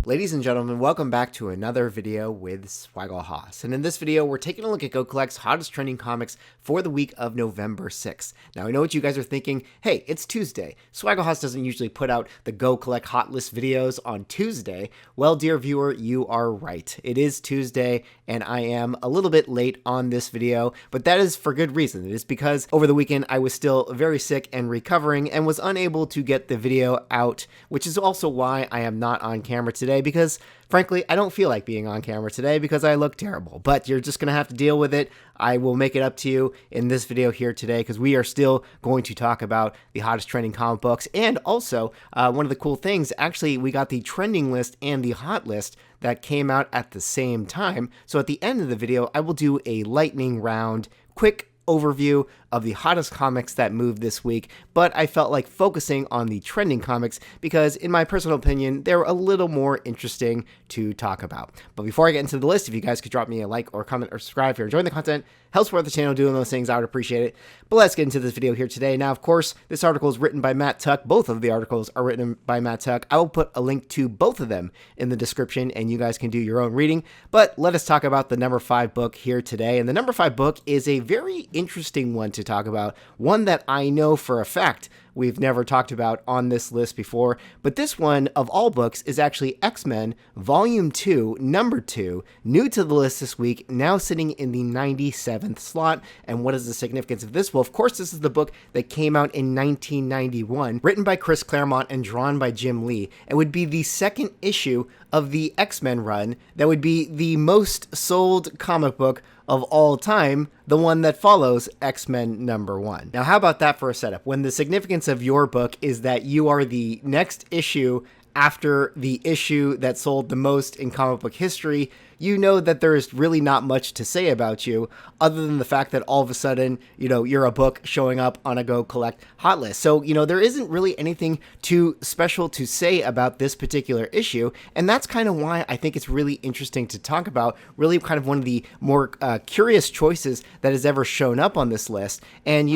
Ladies and gentlemen, welcome back to another video with Swaggle Haas. And in this video, we're taking a look at Go Collect's hottest trending comics for the week of November 6th. Now, I know what you guys are thinking. Hey, it's Tuesday. Swaggle Haas doesn't usually put out the Go Collect Hotlist videos on Tuesday. Well, dear viewer, you are right. It is Tuesday, and I am a little bit late on this video, but that is for good reason. It is because over the weekend, I was still very sick and recovering and was unable to get the video out, which is also why I am not on camera today, because frankly, I don't feel like being on camera today because I look terrible, but you're just going to have to deal with it. I will make it up to you in this video here today because we are still going to talk about the hottest trending comic books. And also, one of the cool things, actually, we got the trending list and the hot list that came out at the same time. So at the end of the video, I will do a lightning round, quick overview of the hottest comics that moved this week, but I felt like focusing on the trending comics because, in my personal opinion, they're a little more interesting to talk about. But before I get into the list, if you guys could drop me a like or comment or subscribe if you're enjoying the content, helps support the channel doing those things, I would appreciate it. But let's get into this video here today. Now, of course, this article is written by Matt Tuck. Both of the articles are written by Matt Tuck. I will put a link to both of them in the description, and you guys can do your own reading. But let us talk about the number 5 book here today. And the number 5 book is a very interesting one to talk about, one that I know for a fact we've never talked about on this list before, but this one of all books is actually X-Men Volume 2, Number 2, new to the list this week, now sitting in the 97th slot. And what is the significance of this? Well, of course, this is the book that came out in 1991, written by Chris Claremont and drawn by Jim Lee. It would be the second issue of the X-Men run that would be the most sold comic book of all time, the one that follows X-Men number 1. Now, how about that for a setup? When the significance of your book is that you are the next issue after the issue that sold the most in comic book history, you know that there is really not much to say about you other than the fact that all of a sudden, you're a book showing up on a Go Collect hot list. So, there isn't really anything too special to say about this particular issue. And that's kind of why I think it's really interesting to talk about, really kind of one of the more curious choices that has ever shown up on this list. And,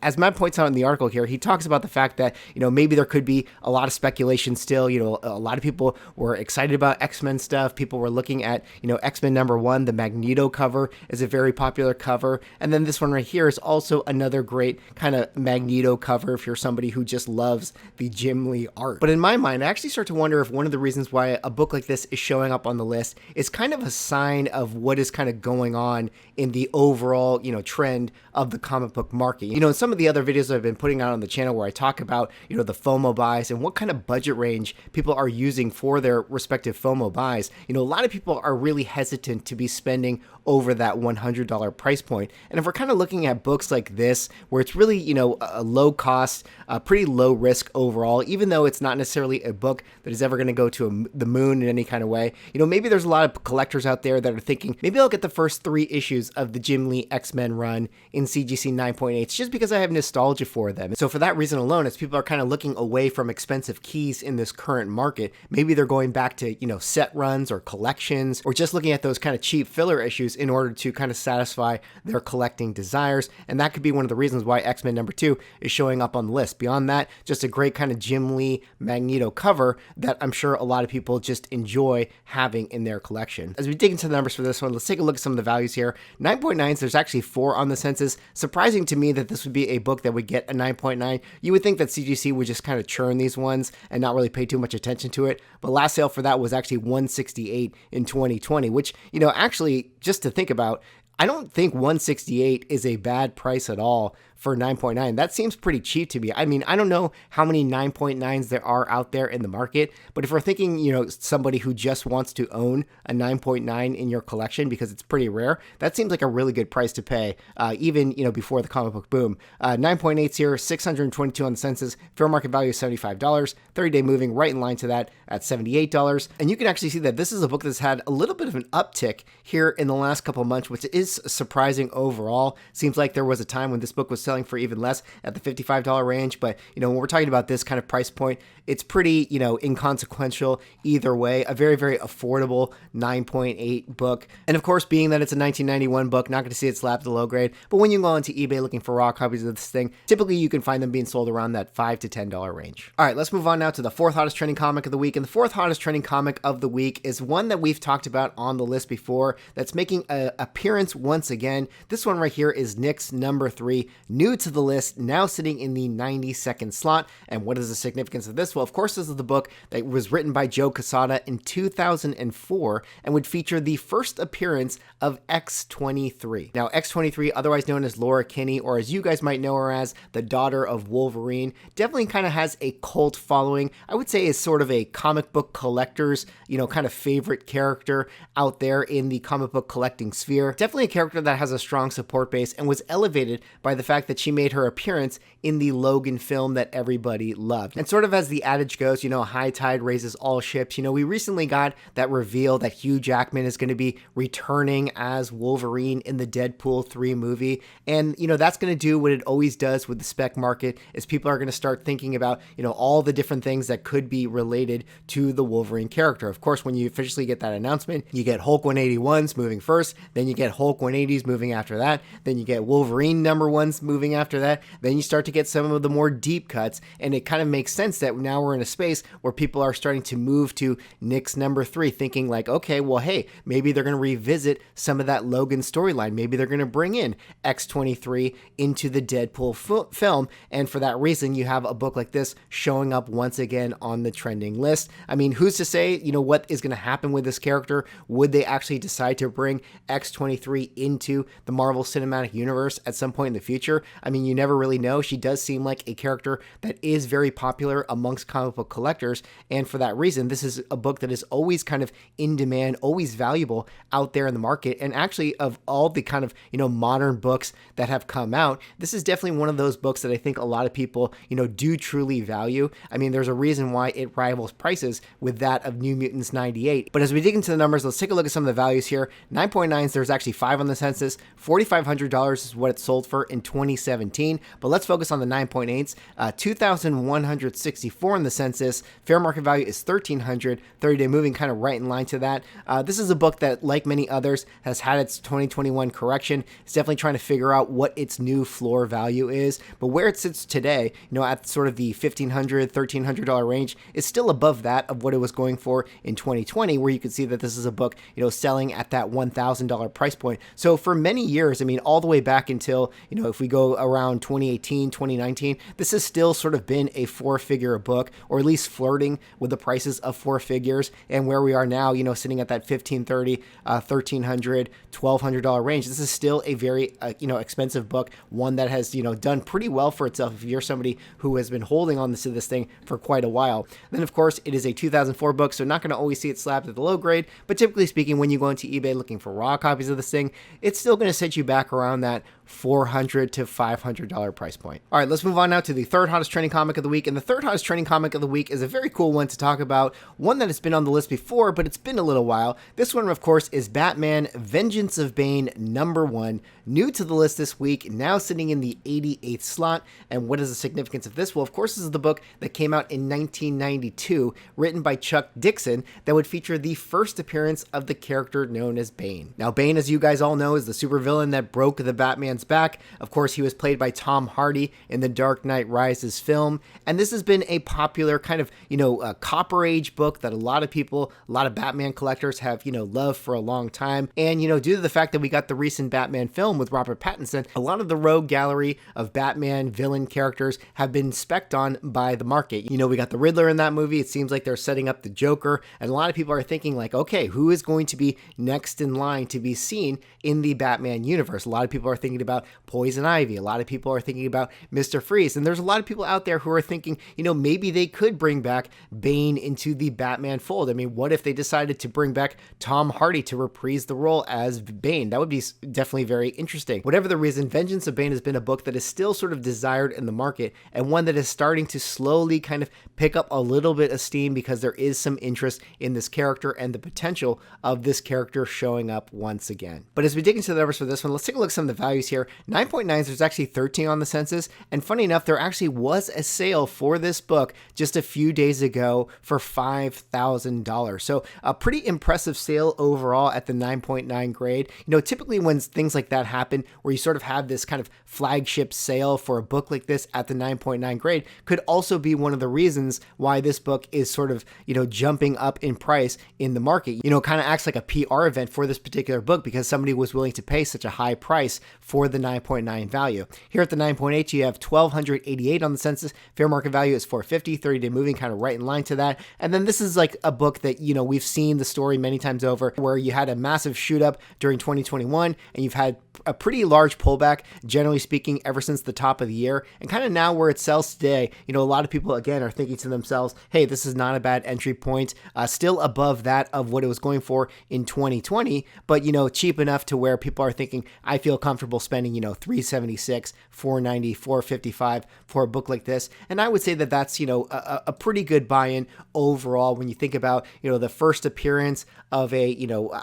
as Matt points out in the article here, he talks about the fact that, maybe there could be a lot of speculation still. A lot of people were excited about X-Men stuff. People were looking at, X-Men number 1, the Magneto cover is a very popular cover. And then this one right here is also another great kind of Magneto cover if you're somebody who just loves the Jim Lee art. But in my mind, I actually start to wonder if one of the reasons why a book like this is showing up on the list is kind of a sign of what is kind of going on in the overall, trend of the comic book market. In some of the other videos I've been putting out on the channel where I talk about, the FOMO buys and what kind of budget range people are using for their respective FOMO buys, a lot of people are really hesitant to be spending over that $100 price point. And if we're kind of looking at books like this, where it's really, a low cost, pretty low risk overall, even though it's not necessarily a book that is ever going to go to the moon in any kind of way, maybe there's a lot of collectors out there that are thinking, maybe I'll get the first 3 issues of the Jim Lee X-Men run in CGC 9.8s just because I have nostalgia for them. So for that reason alone, as people are kind of looking away from expensive keys in this current market, maybe they're going back to, set runs or collections, or just looking at those kind of cheap filler issues in order to kind of satisfy their collecting desires. And that could be one of the reasons why X-Men number 2 is showing up on the list. Beyond that, just a great kind of Jim Lee Magneto cover that I'm sure a lot of people just enjoy having in their collection. As we dig into the numbers for this one, let's take a look at some of the values here. 9.9s, there's actually 4 on the census. Surprising to me that this would be a book that would get a 9.9. You would think that CGC would just kind of churn these ones and not really pay too much attention to it. But last sale for that was actually 168 in 2020, which, actually, just to think about, I don't think 168 is a bad price at all for 9.9. That seems pretty cheap to me. I mean, I don't know how many 9.9s there are out there in the market, but if we're thinking, somebody who just wants to own a 9.9 in your collection because it's pretty rare, that seems like a really good price to pay, even, before the comic book boom. 9.8s here, 622 on the census, fair market value is $75, 30-day moving right in line to that at $78. And you can actually see that this is a book that's had a little bit of an uptick here in the last couple of months, which is surprising overall. Seems like there was a time when this book was selling for even less at the $55 range. But, when we're talking about this kind of price point, it's pretty, inconsequential either way. A very, very affordable 9.8 book. And of course, being that it's a 1991 book, not going to see it slapped the low grade. But when you go onto eBay looking for raw copies of this thing, typically you can find them being sold around that $5 to $10 range. All right, let's move on now to the fourth hottest trending comic of the week. And the fourth hottest trending comic of the week is one that we've talked about on the list before that's making an appearance once again. This one right here is NYX Number 3, new to the list, now sitting in the 92nd slot. And what is the significance of this? Well, of course, this is the book that was written by Joe Quesada in 2004 and would feature the first appearance of X-23. Now, X-23, otherwise known as Laura Kinney, or as you guys might know her as, the daughter of Wolverine, definitely kind of has a cult following. I would say is sort of a comic book collector's, kind of favorite character out there in the comic book collecting sphere. Definitely a character that has a strong support base and was elevated by the fact that she made her appearance in the Logan film that everybody loved. And sort of as the adage goes, high tide raises all ships. We recently got that reveal that Hugh Jackman is going to be returning as Wolverine in the Deadpool 3 movie. And, that's going to do what it always does with the spec market, is people are going to start thinking about, all the different things that could be related to the Wolverine character. Of course, when you officially get that announcement, you get Hulk 181s moving first, then you get Hulk 180s moving after that, then you get Wolverine number 1s moving after that, then you start to get some of the more deep cuts, and it kind of makes sense that now we're in a space where people are starting to move to NYX Number 3, thinking like, okay, well, hey, maybe they're going to revisit some of that Logan storyline. Maybe they're going to bring in X-23 into the Deadpool film, and for that reason, you have a book like this showing up once again on the trending list. I mean, who's to say, what is going to happen with this character? Would they actually decide to bring X-23 into the Marvel Cinematic Universe at some point in the future? I mean, you never really know. She does seem like a character that is very popular amongst comic book collectors, and for that reason, this is a book that is always kind of in demand, always valuable out there in the market. And actually, of all the kind of, modern books that have come out, this is definitely one of those books that I think a lot of people, do truly value. I mean, there's a reason why it rivals prices with that of New Mutants 98. But as we dig into the numbers, let's take a look at some of the values here. 9.9s, there's actually 5 on the census. $4,500 is what it sold for in 2017. But let's focus on the 9.8s. 2,164 in the census. Fair market value is $1,300. 30-day moving kind of right in line to that. This is a book that, like many others, has had its 2021 correction. It's definitely trying to figure out what its new floor value is. But where it sits today, at sort of the $1,500, $1,300 range, is still above that of what it was going for in 2020, where you can see that this is a book, selling at that $1,000 price point. So for many years, I mean, all the way back until, if we go around 2018, 2019, this has still sort of been a 4-figure book, or at least flirting with the prices of 4 figures. And where we are now, sitting at that $1,530, $1,300, $1,200 range, this is still a very, expensive book, one that has, done pretty well for itself if you're somebody who has been holding on to this thing for quite a while. Then, of course, it is a 2004 book, so not going to always see it slapped at the low grade, but typically speaking, when you go into eBay looking for raw copies of this thing, it's still going to set you back around that $400 to $500 price point. All right, let's move on now to the third hottest trending comic of the week. And the third hottest trending comic of the week is a very cool one to talk about, one that has been on the list before, but it's been a little while. This one, of course, is Batman Vengeance of Bane number 1, new to the list this week, now sitting in the 88th slot. And what is the significance of this? Well, of course, this is the book that came out in 1992, written by Chuck Dixon, that would feature the first appearance of the character known as Bane. Now, Bane, as you guys all know, is the supervillain that broke the Batman's back. Of course, he was played by Tom Hardy in the Dark Knight Rises film, and this has been a popular kind of, a Copper Age book that a lot of people, a lot of Batman collectors have, loved for a long time. And, due to the fact that we got the recent Batman film with Robert Pattinson, a lot of the rogue gallery of Batman villain characters have been spec'd on by the market. We got the Riddler in that movie. It seems like they're setting up the Joker, and a lot of people are thinking like, okay, who is going to be next in line to be seen in the Batman universe? A lot of people are thinking about Poison Ivy. A lot of people are thinking about Mr. Freeze. And there's a lot of people out there who are thinking, maybe they could bring back Bane into the Batman fold. I mean, what if they decided to bring back Tom Hardy to reprise the role as Bane? That would be definitely very interesting. Whatever the reason, Vengeance of Bane has been a book that is still sort of desired in the market, and one that is starting to slowly kind of pick up a little bit of steam because there is some interest in this character and the potential of this character showing up once again. But as we dig into the numbers for this one, let's take a look at some of the values here. here. 9.9s, there's actually 13 on the census, and funny enough, there actually was a sale for this book just a few days ago for $5,000. So a pretty impressive sale overall at the 9.9 grade. Typically when things like that happen, where you sort of have this kind of flagship sale for a book like this at the 9.9 grade, could also be one of the reasons why this book is sort of, jumping up in price in the market. Kind of acts like a PR event for this particular book because somebody was willing to pay such a high price for the 9.9 value. Here at the 9.8, you have 1,288 on the census. Fair market value is $450, 30-day moving, kind of right in line to that. And then this is like a book that, we've seen the story many times over, where you had a massive shoot up during 2021, and you've had a pretty large pullback, generally speaking, ever since the top of the year. And kind of now where it sells today, a lot of people, again, are thinking to themselves, hey, this is not a bad entry point, still above that of what it was going for in 2020, but, cheap enough to where people are thinking, I feel comfortable spending, $376, $490, $455 for a book like this. And I would say that that's, a pretty good buy-in overall when you think about, the first appearance of a,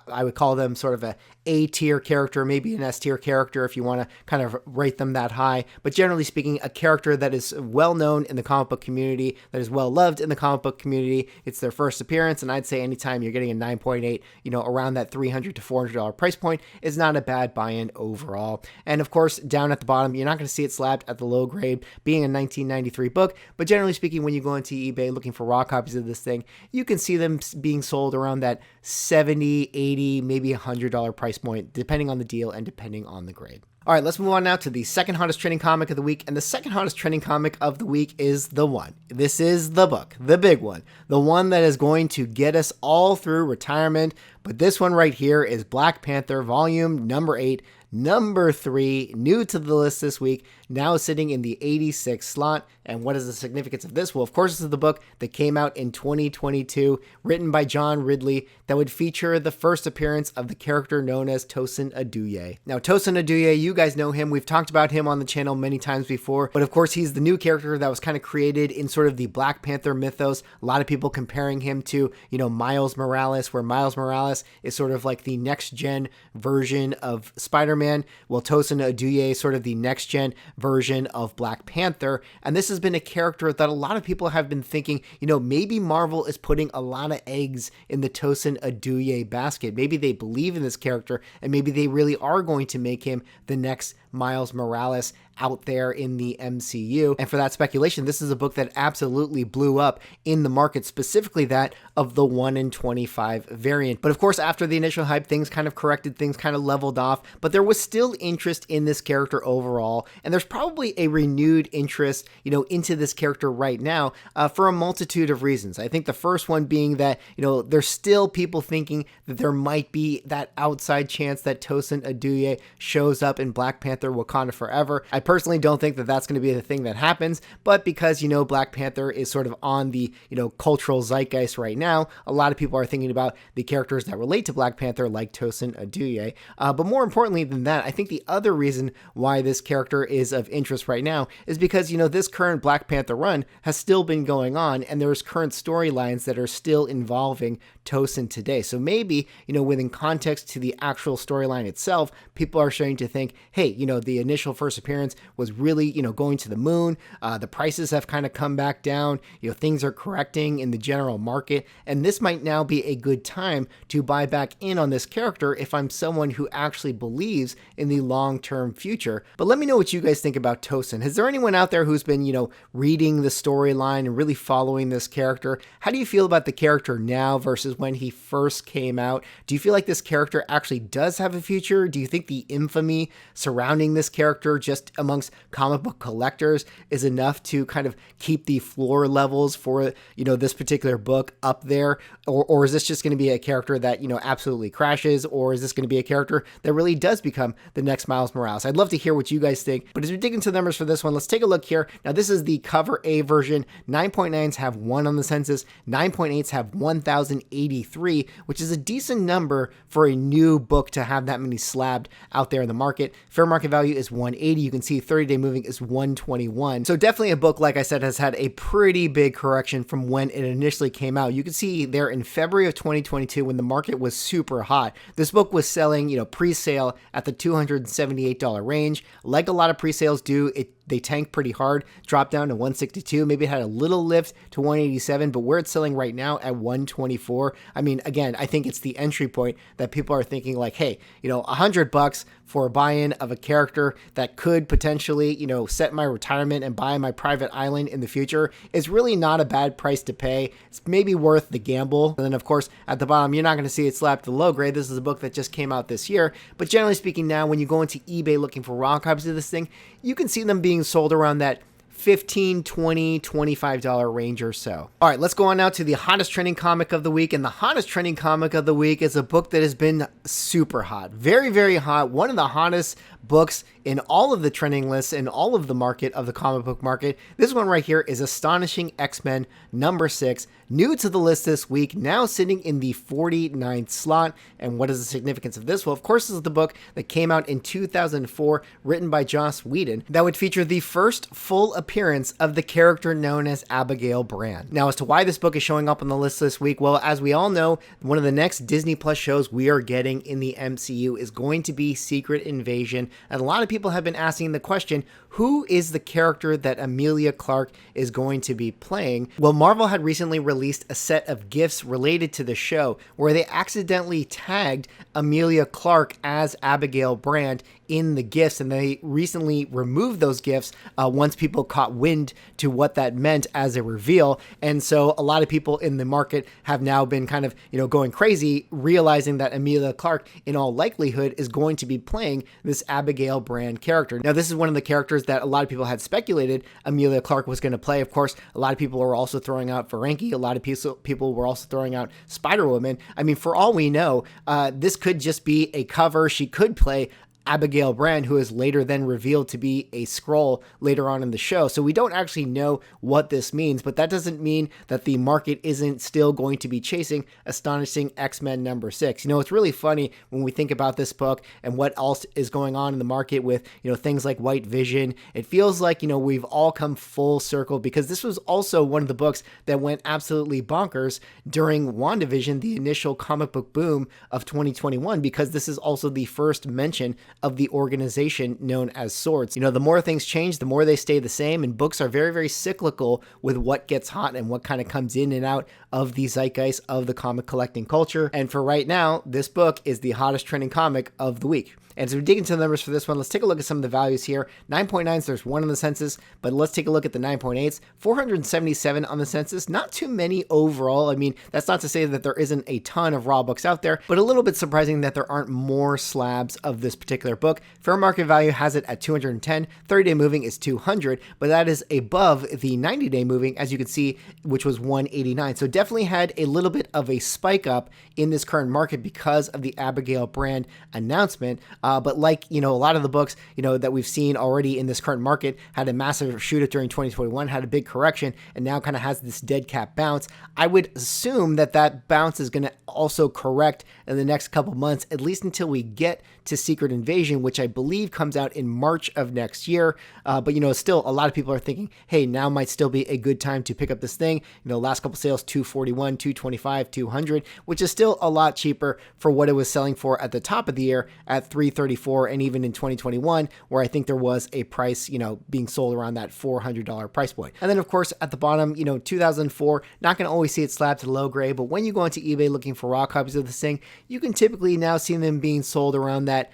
I would call them sort of A tier character, maybe an S tier character if you want to kind of rate them that high. But generally speaking, a character that is well known in the comic book community, that is well loved in the comic book community. It's their first appearance, and I'd say anytime you're getting a 9.8, around that $300 to $400 price point is not a bad buy-in overall. And of course, down at the bottom, you're not going to see it slapped at the low grade, being a 1993 book. But generally speaking, when you go into eBay looking for raw copies of this thing, you can see them being sold around that $70, $80, maybe $100 price point, depending on the deal and depending on the grade. All right, let's move on now to the second hottest trending comic of the week. And the second hottest trending comic of the week is the one. This is the book, the big one, the one that is going to get us all through retirement. But this one right here is Black Panther volume number 8, number 3, new to the list this week, now sitting in the 86th slot. And what is the significance of this? Well, of course, this is the book that came out in 2022, written by John Ridley, that would feature the first appearance of the character known as Tosin Aduye. Now, Tosin Aduye, you guys know him. We've talked about him on the channel many times before, but of course, he's the new character that was kind of created in sort of the Black Panther mythos. A lot of people comparing him to, Miles Morales, where Miles Morales is sort of like the next-gen version of Spider-Man. Well, Tosin Aduye is sort of the next-gen version of Black Panther, and this has been a character that a lot of people have been thinking, maybe Marvel is putting a lot of eggs in the Tosin Aduye basket. Maybe they believe in this character, and maybe they really are going to make him the next Miles Morales out there in the MCU. And for that speculation, this is a book that absolutely blew up in the market, specifically that of the 1 in 25 variant. But of course, after the initial hype, things kind of corrected, things kind of leveled off, but there was still interest in this character overall. And there's probably a renewed interest, into this character right now for a multitude of reasons. I think the first one being that, there's still people thinking that there might be that outside chance that Tosin Aduye shows up in Black Panther Wakanda Forever. I personally don't think that that's going to be the thing that happens, but because, Black Panther is sort of on the, cultural zeitgeist right now, a lot of people are thinking about the characters that relate to Black Panther like Tosin Aduye. But more importantly than that, I think the other reason why this character is of interest right now is because, this current Black Panther run has still been going on, and there's current storylines that are still involving Tosin today. So maybe, within context to the actual storyline itself, people are starting to think, hey, the initial first appearance was really, going to the moon. The prices have kind of come back down. Things are correcting in the general market. And this might now be a good time to buy back in on this character if I'm someone who actually believes in the long-term future. But let me know what you guys think about Tosin. Is there anyone out there who's been, reading the storyline and really following this character? How do you feel about the character now versus when he first came out? Do you feel like this character actually does have a future? Do you think the infamy surrounding this character just amongst comic book collectors is enough to kind of keep the floor levels for, this particular book up there? Or is this just going to be a character that, absolutely crashes? Or is this going to be a character that really does become the next Miles Morales? I'd love to hear what you guys think. But as we dig into the numbers for this one, let's take a look here. Now, this is the cover A version. 9.9s have 1 on the census. 9.8s have 1,083, which is a decent number for a new book to have that many slabbed out there in the market. Fair market market value is 180. You can see 30-day moving is 121. So definitely a book, like I said, has had a pretty big correction from when it initially came out. You can see there in February of 2022 when the market was super hot, this book was selling, pre-sale at the $278 range. Like a lot of pre-sales do, they tanked pretty hard, dropped down to 162. Maybe it had a little lift to 187, but where it's selling right now at 124. I mean, again, I think it's the entry point that people are thinking like, hey, $100 for a buy-in of a character that could potentially, set my retirement and buy my private island in the future is really not a bad price to pay. It's maybe worth the gamble. And then of course, at the bottom, you're not going to see it slapped to low grade. This is a book that just came out this year. But generally speaking now, when you go into eBay looking for raw copies of this thing, you can see them being sold around that $15, $20, $25 range or so. All right, let's go on now to the hottest trending comic of the week. And the hottest trending comic of the week is a book that has been super hot. Very, very hot. One of the hottest books in all of the trending lists in all of the market of the comic book market. This one right here is Astonishing X-Men number 6, new to the list this week, now sitting in the 49th slot. And what is the significance of this? Well, of course, this is the book that came out in 2004, written by Joss Whedon, that would feature the first full appearance of the character known as Abigail Brand. Now, as to why this book is showing up on the list this week, well, as we all know, one of the next Disney Plus shows we are getting in the MCU is going to be Secret Invasion. And a lot of people have been asking the question, who is the character that Emilia Clarke is going to be playing? Well, Marvel had recently released a set of GIFs related to the show where they accidentally tagged Emilia Clarke as Abigail Brand in the GIFs, and they recently removed those GIFs once people caught wind to what that meant as a reveal. And so a lot of people in the market have now been kind of, going crazy, realizing that Emilia Clarke in all likelihood is going to be playing this Abigail Brand character. Now, this is one of the characters that a lot of people had speculated Emilia Clarke was going to play. Of course, a lot of people were also throwing out Ferengi. A lot of people were also throwing out Spider-Woman. I mean, for all we know, this could just be a cover. She could play Abigail Brand, who is later then revealed to be a Skrull later on in the show. So we don't actually know what this means, but that doesn't mean that the market isn't still going to be chasing Astonishing X-Men number 6. It's really funny when we think about this book and what else is going on in the market with, things like White Vision. It feels like, we've all come full circle because this was also one of the books that went absolutely bonkers during WandaVision, the initial comic book boom of 2021, because this is also the first mention of the organization known as Swords. The more things change, the more they stay the same, and books are very, very cyclical with what gets hot and what kind of comes in and out of the zeitgeist of the comic collecting culture. And for right now, this book is the hottest trending comic of the week. And so we dig into the numbers for this one. Let's take a look at some of the values here. 9.9s, there's one on the census, but let's take a look at the 9.8s. 477 on the census, not too many overall. I mean, that's not to say that there isn't a ton of raw books out there, but a little bit surprising that there aren't more slabs of this particular book. Fair market value has it at 210. 30-day moving is 200, but that is above the 90-day moving, as you can see, which was 189. So definitely had a little bit of a spike up in this current market because of the Abigail Brand announcement. But like, a lot of the books, that we've seen already in this current market had a massive shoot up during 2021, had a big correction, and now kind of has this dead cat bounce. I would assume that that bounce is going to also correct in the next couple months, at least until we get to Secret Invasion, which I believe comes out in March of next year. But, still a lot of people are thinking, hey, now might still be a good time to pick up this thing. Last couple sales, $241, $225, $200, which is still a lot cheaper for what it was selling for at the top of the year at $334, and even in 2021, where I think there was a price, being sold around that $400 price point. And then of course at the bottom, 2004, not going to always see it slapped to low grade, but when you go into eBay looking for raw copies of this thing, you can typically now see them being sold around that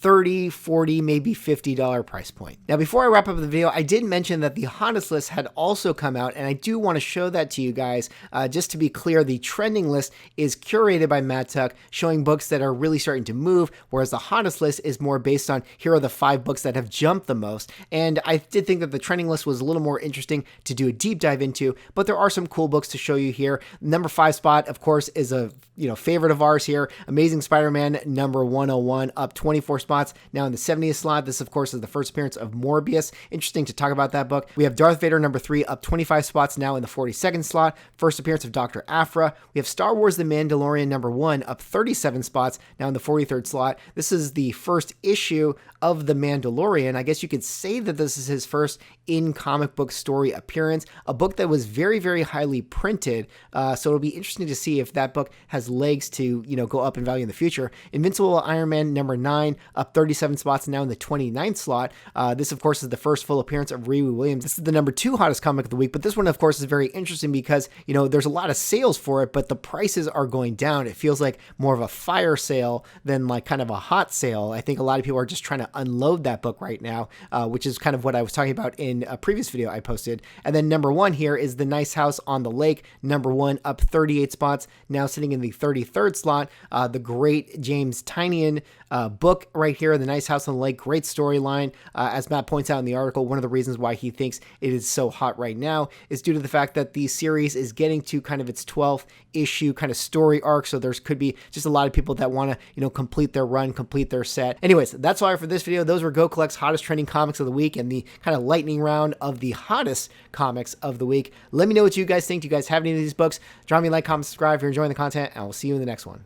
$30, $40, maybe $50 price point. Now, before I wrap up the video, I did mention that the hottest list had also come out, and I do want to show that to you guys. Just to be clear, the trending list is curated by Matt Tuck, showing books that are really starting to move, whereas the hottest list is more based on, here are the 5 books that have jumped the most. And I did think that the trending list was a little more interesting to do a deep dive into, but there are some cool books to show you here. Number 5 spot, of course, is a favorite of ours here, Amazing Spider-Man number 101, up 24 spots, now in the 70th slot. This, of course, is the first appearance of Morbius. Interesting to talk about that book. We have Darth Vader number 3, up 25 spots, now in the 42nd slot. First appearance of Dr. Aphra. We have Star Wars The Mandalorian number 1, up 37 spots, now in the 43rd slot. This is the first issue of The Mandalorian. I guess you could say that this is his first in comic book story appearance, a book that was very, very highly printed. So it'll be interesting to see if that book has legs to, go up in value in the future. Invincible Iron Man number 9, up 37 spots, now in the 29th slot. This, of course, is the first full appearance of Riri Williams. This is the number 2 hottest comic of the week, but this one, of course, is very interesting because, there's a lot of sales for it, but the prices are going down. It feels like more of a fire sale than like kind of a hot sale. I think a lot of people are just trying to unload that book right now, which is kind of what I was talking about in a previous video I posted. And then number 1 here is The Nice House on the Lake, number 1, up 38 spots, now sitting in the 33rd slot. The great James Tynion book right here, The Nice House on the Lake, great storyline. As Matt points out in the article, one of the reasons why he thinks it is so hot right now is due to the fact that the series is getting to kind of its 12th issue kind of story arc. So there could be just a lot of people that want to, complete their run, complete their set. Anyways, that's all for this video. Those were Go Collect's hottest trending comics of the week and the kind of lightning round of the hottest comics of the week. Let me know what you guys think. Do you guys have any of these books? Drop me a like, comment, subscribe if you're enjoying the content, and we'll see you in the next one.